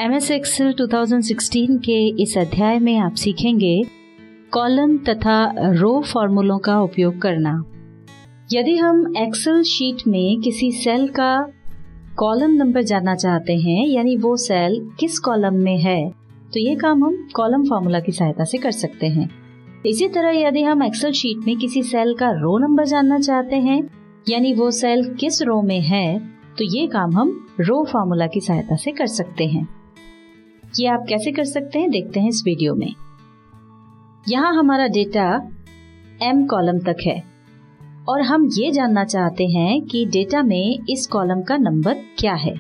MS Excel 2016 के इस अध्याय में आप सीखेंगे कॉलम तथा रो फॉर्मूलों का उपयोग करना। यदि हम एक्सेल शीट में किसी सेल का कॉलम नंबर जानना चाहते हैं, यानी वो सेल किस कॉलम में है, तो ये काम हम कॉलम फार्मूला की सहायता से कर सकते हैं। इसी तरह यदि हम एक्सेल शीट में किसी सेल का रो नंबर जानना चाहते हैं, यानी वो सेल किस रो में है, तो ये काम हम रो फार्मूला की सहायता से कर सकते हैं। ये आप कैसे कर सकते हैं देखते हैं इस वीडियो में। यहाँ हमारा डेटा M कॉलम तक है और हम ये जानना चाहते हैं कि डेटा में इस कॉलम का नंबर क्या है।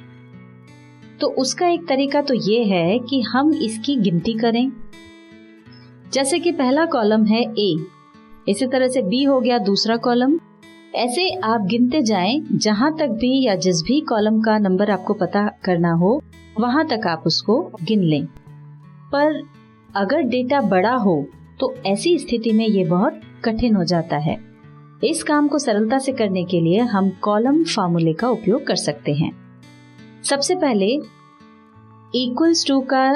तो उसका एक तरीका तो ये है कि हम इसकी गिनती करें। जैसे कि पहला कॉलम है A, इसी तरह से B हो गया दूसरा कॉलम। ऐसे आप गिनते जाएं, जहां तक भी या जिस भी कॉलम का नंबर आपको पता करना हो वहां तक आप उसको गिन लें। पर अगर डेटा बड़ा हो तो ऐसी स्थिति में ये बहुत कठिन हो जाता है। इस काम को सरलता से करने के लिए हम कॉलम फार्मूले का उपयोग कर सकते हैं। सबसे पहले इक्वल्स टू का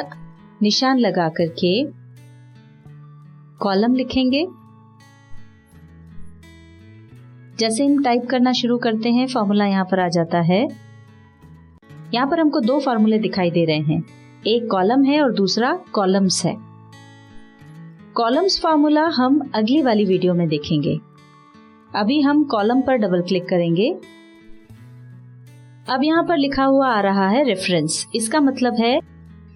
निशान लगा करके कॉलम लिखेंगे। जैसे हम टाइप करना शुरू करते हैं, फॉर्मूला यहाँ पर आ जाता है। यहाँ पर हमको दो फॉर्मूले दिखाई दे रहे हैं, एक कॉलम है और दूसरा कॉलम्स है। कॉलम्स फॉर्मूला हम अगली वाली वीडियो में देखेंगे। अभी हम कॉलम पर डबल क्लिक करेंगे। अब यहाँ पर लिखा हुआ आ रहा है रेफरेंस। इसका मतलब है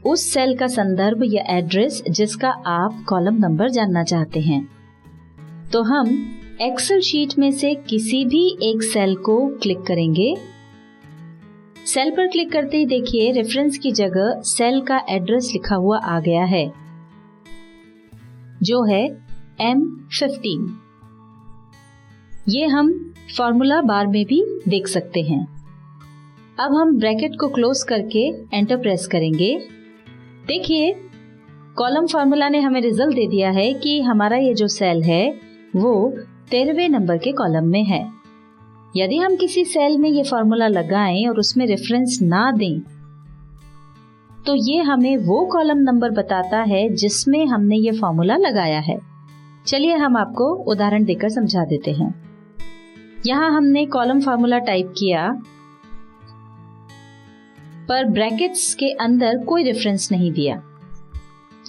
उस सेल का संदर्भ या एड्रेस जिसका आप कॉलम नंबर जानना चाहते हैं। तो हम एक्सेल शीट में से किसी भी एक सेल को क्लिक करेंगे। सेल पर क्लिक करते ही देखिए रेफरेंस की जगह सेल का एड्रेस लिखा हुआ आ गया है, जो है M15। ये हम फॉर्मूला बार में भी देख सकते हैं। अब हम ब्रैकेट को क्लोज करके एंटर प्रेस करेंगे। देखिए कॉलम फार्मूला ने हमें रिजल्ट दे दिया है कि हमारा ये जो सेल है वो 13वें नंबर के कॉलम में है। यदि हम किसी सेल में ये फॉर्मूला लगाएं और उसमें रेफरेंस ना दें, तो ये हमें वो कॉलम नंबर बताता है जिसमें हमने ये फॉर्मूला लगाया है। चलिए हम आपको उदाहरण देकर समझा देते हैं। यहाँ हमने कॉलम फार्मूला टाइप किया, पर ब्रैकेट्स के अंदर कोई रेफरेंस नहीं दिया।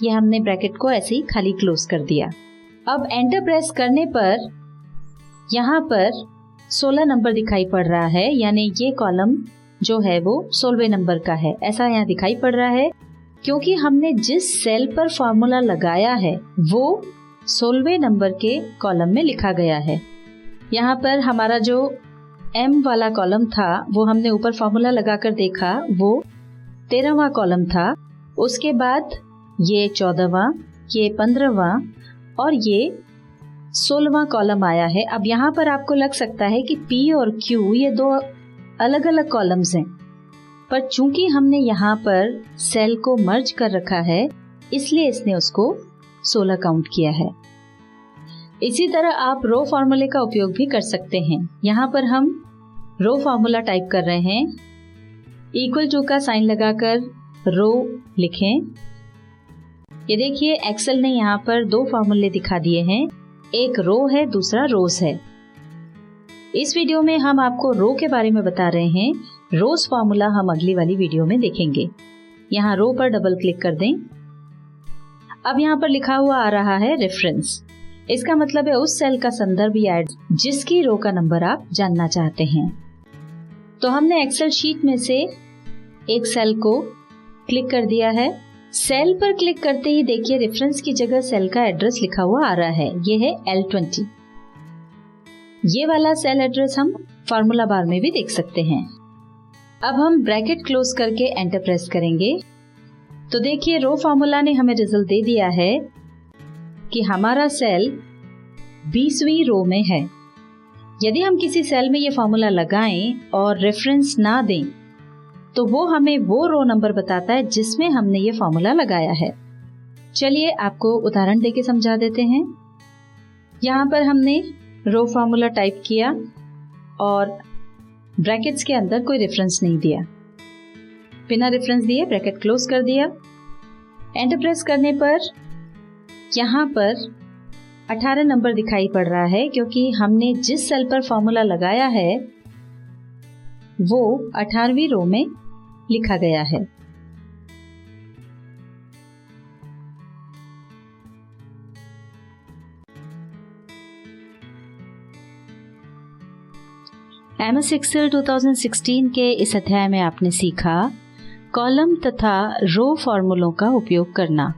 ये हमने ब्रैकेट को ऐसे ही खाली क्लोज कर दिया। अब एंटर प्रेस करने पर यहाँ पर 16 नंबर दिखाई पड़ रहा है, यानी ये कॉलम जो है वो 16वें नंबर का है, ऐसा यहाँ दिखाई पड़ रहा है क्योंकि हमने जिस सेल पर फॉर्मूला लगाया है वो 16वें नंबर के कॉलम में लिखा गया है। यहाँ पर हमारा जो M वाला कॉलम था वो हमने ऊपर फॉर्मूला लगाकर देखा, वो 13वां कॉलम था। उसके बाद ये 14वां, ये 15वां और ये 16वां कॉलम आया है। अब यहाँ पर आपको लग सकता है कि P और Q ये दो अलग अलग कॉलम्स हैं, पर चूंकि हमने यहाँ पर सेल को मर्ज कर रखा है इसलिए इसने उसको 16 काउंट किया है। इसी तरह आप रो फार्मूले का उपयोग भी कर सकते हैं। यहाँ पर हम रो फार्मूला टाइप कर रहे हैं। इक्वल टू का साइन लगाकर रो लिखें। ये देखिए एक्सेल ने यहाँ पर दो फार्मूले दिखा दिए हैं, एक रो है दूसरा रोज है। इस वीडियो में हम आपको रो के बारे में बता रहे हैं, रोज फार्मूला हम अगली वाली वीडियो में देखेंगे। यहाँ रो पर डबल क्लिक कर दें। अब यहाँ पर लिखा हुआ आ रहा है रेफरेंस। इसका मतलब है उस सेल का संदर्भ या जिसकी रो का नंबर आप जानना चाहते हैं। तो हमने एक्सेल शीट में से एक सेल को क्लिक कर दिया है। सेल पर क्लिक करते ही देखिए रेफरेंस की जगह सेल का एड्रेस लिखा हुआ आ रहा है, ये है L20। ये वाला सेल एड्रेस हम फॉर्मूला बार में भी देख सकते हैं। अब हम ब्रैकेट क्लोज करके एंटर प्रेस करेंगे तो देखिए रो फार्मूला ने हमें रिजल्ट दे दिया है कि हमारा सेल 20वीं रो में है। यदि हम किसी सेल में ये फॉर्मूला लगाएं और रेफरेंस ना दें तो वो हमें वो रो नंबर बताता है जिसमें हमने ये फॉर्मूला लगाया है। चलिए आपको उदाहरण देके समझा देते हैं। यहाँ पर हमने रो फार्मूला टाइप किया और ब्रैकेट्स के अंदर कोई रेफरेंस नहीं दिया। बिना रेफरेंस दिए ब्रैकेट क्लोज कर दिया। एंटर प्रेस करने पर यहाँ पर 18 नंबर दिखाई पड़ रहा है, क्योंकि हमने जिस सेल पर फॉर्मूला लगाया है वो 18वीं रो में लिखा गया है। MS एक्सेल 2016 के इस अध्याय में आपने सीखा कॉलम तथा रो फॉर्मूलों का उपयोग करना।